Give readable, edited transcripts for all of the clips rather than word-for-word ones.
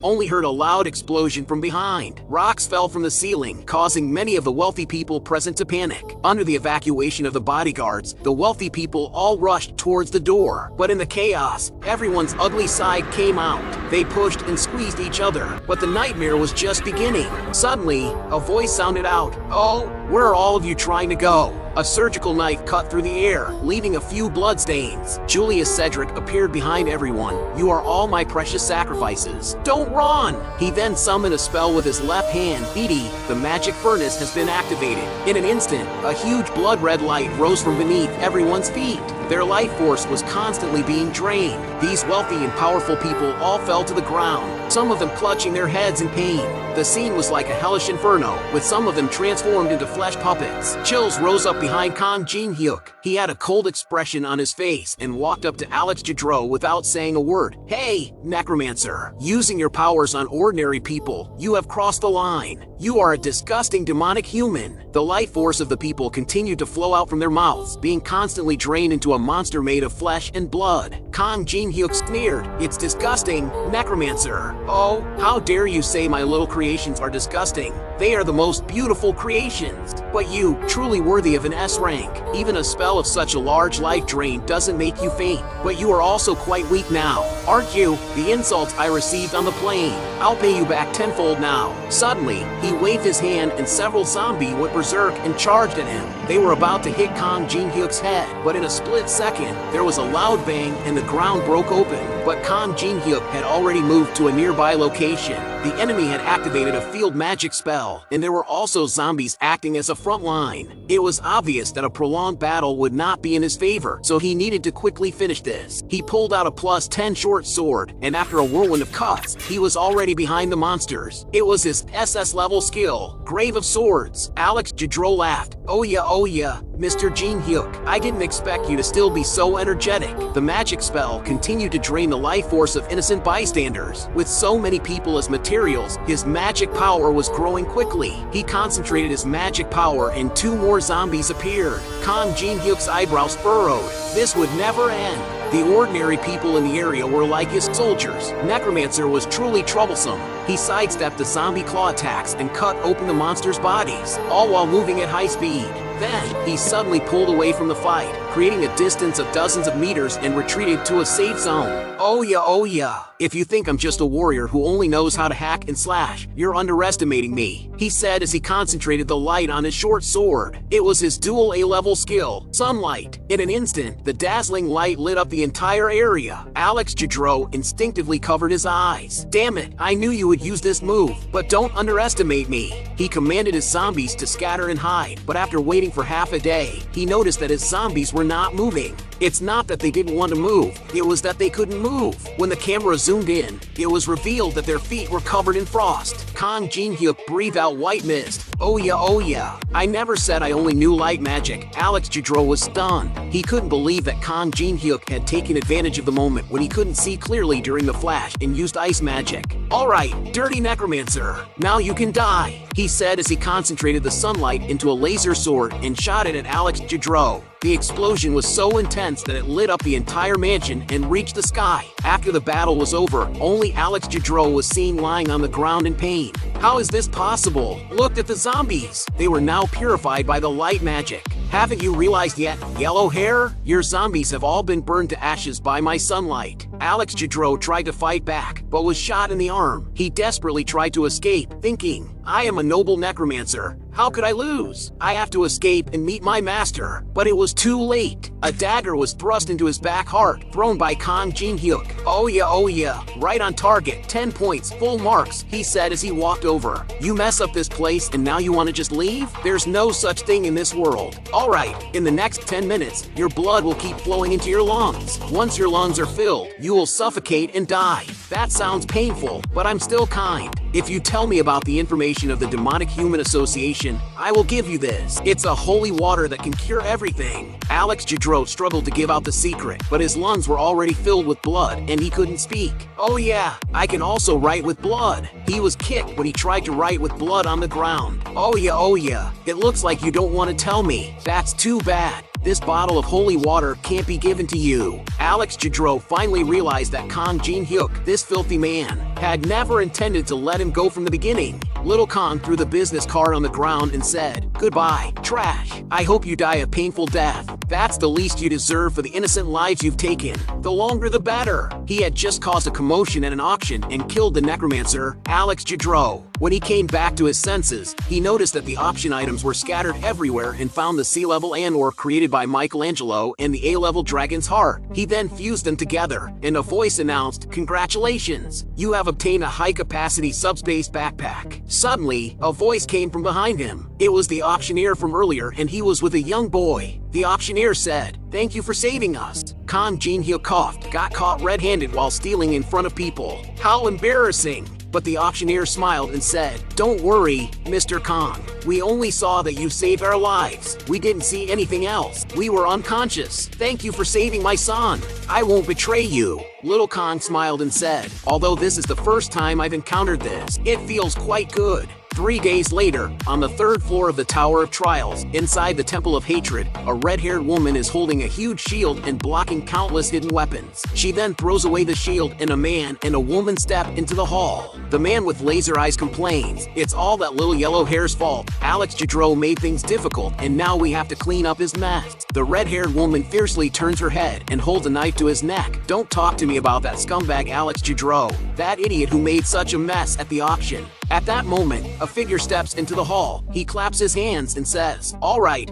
only heard a loud explosion from behind. Rocks fell from the ceiling, causing many of the wealthy people present to panic. Under the evacuation of the bodyguards, the wealthy people all rushed towards the door. But in the chaos, everyone's ugly side came out. They pushed and squeezed each other, but the nightmare was just beginning. Suddenly, a voice sounded out, "Oh, where are all of you trying to go?" A surgical knife cut through the air, leaving a few bloodstains. Julius Cedric appeared behind everyone. "You are all my precious sacrifices. Don't run!" He then summoned a spell with his left hand. "Edie, the magic furnace has been activated." In an instant, a huge blood-red light rose from beneath everyone's feet. Their life force was constantly being drained. These wealthy and powerful people all fell to the ground, some of them clutching their heads in pain. The scene was like a hellish inferno, with some of them transformed into flesh puppets. Chills rose up behind Kang Jin-hyuk. He had a cold expression on his face and walked up to Alex Jadro without saying a word. "Hey, Necromancer, using your powers on ordinary people, you have crossed the line. You are a disgusting demonic human." The life force of the people continued to flow out from their mouths, being constantly drained into a monster made of flesh and blood. Kang Jin-hyuk sneered, "It's disgusting, Necromancer. Oh, how dare you say my little creations are disgusting? They are the most beautiful creations. But you, truly worthy of an S rank. Even a spell of such a large life drain doesn't make you faint. But you are also quite weak now, aren't you? The insults I received on the plane, I'll pay you back tenfold now." Suddenly, he waved his hand and several zombies went berserk and charged at him. They were about to hit Kang Jin-hyuk's head, but in a split second, there was a loud bang and the ground broke open. But Kang Jin-hyuk had already moved to a nearby location. The enemy had activated a field magic spell, and there were also zombies acting as a front line. It was obvious that a prolonged battle would not be in his favor, so he needed to quickly finish this. He pulled out a +10 short sword, and after a whirlwind of cuts, he was already behind the monsters. It was his SS level skill, Grave of Swords. Alex Jadro laughed. Oh yeah, Mr. Jin-hyuk, I didn't expect you to still be so energetic." The magic spell continued to drain the life force of innocent bystanders. With so many people as materials, his magic power was growing quickly. He concentrated his magic power and 2 more zombies appeared. Kang Jin-hyuk's eyebrows furrowed. This would never end. The ordinary people in the area were like his soldiers. Necromancer was truly troublesome. He sidestepped the zombie claw attacks and cut open the monsters' bodies, all while moving at high speed. Then, he suddenly pulled away from the fight, creating a distance of dozens of meters and retreated to a safe zone. Oh yeah. If you think I'm just a warrior who only knows how to hack and slash, you're underestimating me," he said as he concentrated the light on his short sword. It was his dual A-level skill, Sunlight. In an instant, the dazzling light lit up the entire area. Alex Jadro instinctively covered his eyes. "Damn it, I knew you would use this move, but don't underestimate me." He commanded his zombies to scatter and hide, but after waiting for half a day, he noticed that his zombies were not moving. It's not that they didn't want to move, it was that they couldn't move. When the camera zoomed in, it was revealed that their feet were covered in frost. Kang Jin-hyuk breathed out white mist. Oh yeah. I never said I only knew light magic." Alex Jadro was stunned. He couldn't believe that Kang Jin-hyuk had taken advantage of the moment when he couldn't see clearly during the flash and used ice magic. "Alright, dirty Necromancer, now you can die," he said as he concentrated the sunlight into a laser sword and shot it at Alex Jadro. The explosion was so intense that it lit up the entire mansion and reached the sky. After the battle was over, only Alex Jadro was seen lying on the ground in pain. How is this possible? Look at the zombies. They were now purified by the light magic. Haven't you realized yet, yellow hair? Your zombies have all been burned to ashes by my sunlight. Alex Jadro tried to fight back, but was shot in the arm. He desperately tried to escape, thinking, I am a noble necromancer. How could I lose? I have to escape and meet my master. But it was too late. A dagger was thrust into his back heart, thrown by Kang Jin-hyuk. Oh yeah, right on target, 10 points, full marks, he said as he walked over. You mess up this place and now you want to just leave? There's no such thing in this world. Alright, in the next 10 minutes, your blood will keep flowing into your lungs. Once your lungs are filled, you will suffocate and die. That sounds painful, but I'm still kind. If you tell me about the information of the Demonic Human Association, I will give you this. It's a holy water that can cure everything. Alex Jadro struggled to give out the secret, but his lungs were already filled with blood and he couldn't speak. Oh yeah, I can also write with blood. He was kicked when he tried to write with blood on the ground. Oh yeah, it looks like you don't want to tell me. That's too bad. This bottle of holy water can't be given to you. Alex Jadro finally realized that Kang Jin-hyuk, this filthy man, had never intended to let him go from the beginning. Little Kang threw the business card on the ground and said, "Goodbye, trash. I hope you die a painful death. That's the least you deserve for the innocent lives you've taken. The longer the better." He had just caused a commotion at an auction and killed the Necromancer, Alex Jadro. When he came back to his senses, he noticed that the auction items were scattered everywhere and found the C-level Anor created by Michelangelo and the A-level dragon's heart. He then fused them together, and a voice announced, "Congratulations! You have obtained a high-capacity subspace backpack." Suddenly, a voice came from behind him. It was the auctioneer from earlier, and he was with a young boy. The auctioneer said, "Thank you for saving us." Kang Jin-hyuk coughed, got caught red-handed while stealing in front of people. How embarrassing! But the auctioneer smiled and said, "Don't worry, Mr. Kang. We only saw that you saved our lives. We didn't see anything else. We were unconscious. Thank you for saving my son. I won't betray you." Little Kang smiled and said, "Although this is the first time I've encountered this, it feels quite good." 3 days later, on the 3rd floor of the Tower of Trials, inside the Temple of Hatred, a red-haired woman is holding a huge shield and blocking countless hidden weapons. She then throws away the shield and a man and a woman step into the hall. The man with laser eyes complains, "It's all that little yellow hair's fault. Alex Jadro made things difficult and now we have to clean up his mess." The red-haired woman fiercely turns her head and holds a knife to his neck. "Don't talk to me about that scumbag Alex Jadro, that idiot who made such a mess at the auction." At that moment, a figure steps into the hall. He claps his hands and says, all right,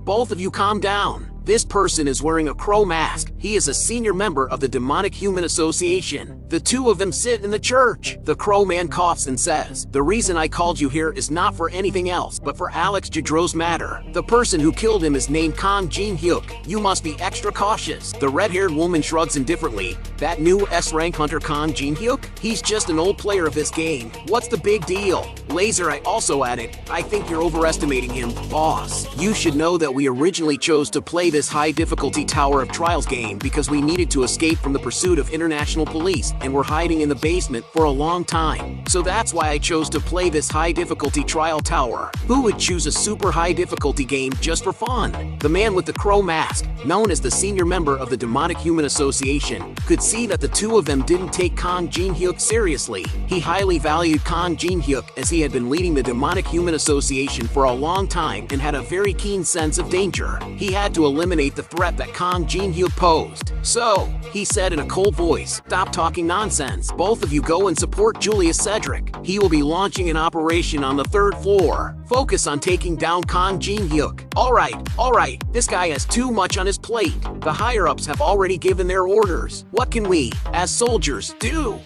both of you calm down." This person is wearing a crow mask. He is a senior member of the Demonic Human Association. The two of them sit in the church. The crow man coughs and says, "The reason I called you here is not for anything else, but for Alex Jadro's matter. The person who killed him is named Kang Jin-hyuk. You must be extra cautious." The red-haired woman shrugs indifferently. "That new S-rank hunter Kang Jin-hyuk? He's just an old player of this game. What's the big deal?" Laser Eye also added, "I think you're overestimating him, boss. You should know that we originally chose to play this high-difficulty Tower of Trials game because we needed to escape from the pursuit of international police and were hiding in the basement for a long time. So that's why I chose to play this high-difficulty trial tower. Who would choose a super high-difficulty game just for fun?" The man with the crow mask, known as the senior member of the Demonic Human Association, could see that the two of them didn't take Kang Jin-hyuk seriously. He highly valued Kang Jin-hyuk as he had been leading the Demonic Human Association for a long time and had a very keen sense of danger. He had to eliminate the threat that Kang Jin-hyuk posed. "So," he said in a cold voice, "stop talking nonsense. Both of you go and support Julius Cedric. He will be launching an operation on the 3rd floor. Focus on taking down Kang Jin-hyuk." All right, this guy has too much on his plate. The higher-ups have already given their orders. What can we, as soldiers, do?"